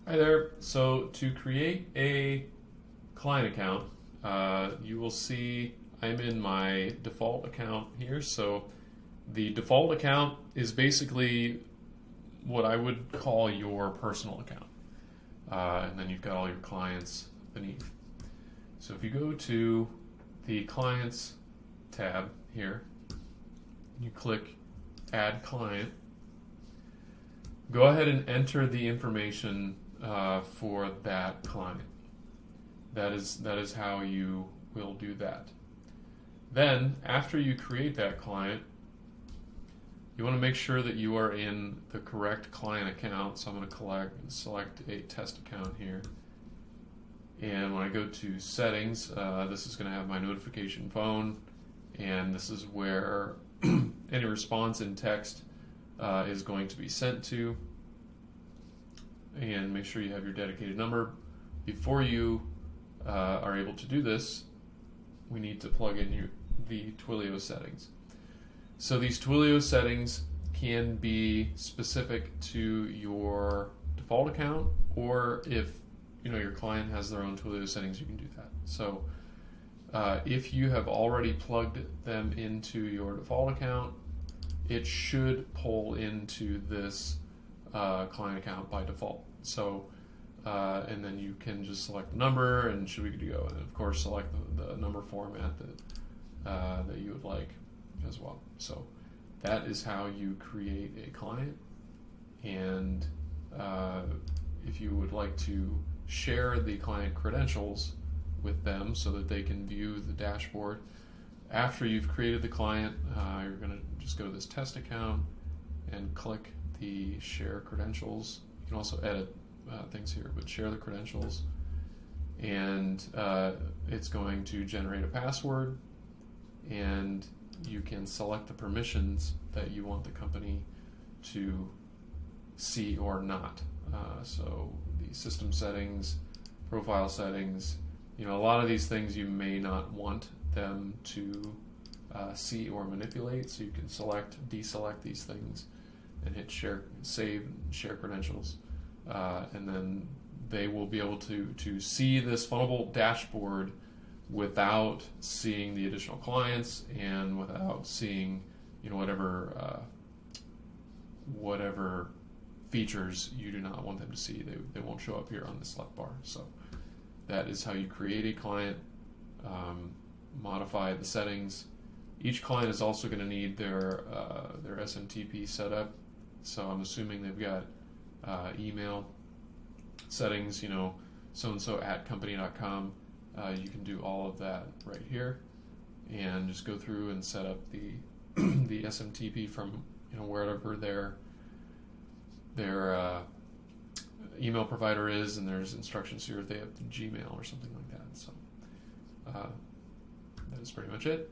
Hi there. So to create a client account, you will see I'm in my default account here. So the default account is basically what I would call your personal account. And then you've got all your clients beneath. So if you go to the Clients tab here, you click Add Client, go ahead and enter the information for that client. That is how you will do that. Then, after you create that client, you want to make sure that you are in the correct client account. So I'm going to select a test account here. And when I go to settings, this is going to have my notification phone, and this is where any response in text is going to be sent to. And make sure you have your dedicated number. Before you are able to do this, we need to plug in the Twilio settings. So these Twilio settings can be specific to your default account, or if your client has their own Twilio settings, you can do that. So if you have already plugged them into your default account, it should pull into this client account by default. So and then you can just select the number and should be good to go, and of course select the number format that you would like as well. So that is how you create a client. And if you would like to share the client credentials with them so that they can view the dashboard, after you've created the client, you're going to just go to this test account and click the share credentials. You can also edit things here, but share the credentials, and it's going to generate a password, and you can select the permissions that you want the company to see or not. So the system settings, profile settings, a lot of these things you may not want them to see or manipulate, so you can deselect these things and hit save and share credentials, and then they will be able to see this Funnelbolt dashboard without seeing the additional clients and without seeing whatever features you do not want them to see. They won't show up here on this left bar. So that is how you create a client, modify the settings. Each client is also going to need their SMTP set up. So I'm assuming they've got email settings, so-and-so at company.com. You can do all of that right here, and just go through and set up the the SMTP from wherever their email provider is, and there's instructions here if they have Gmail or something like that. So that is pretty much it.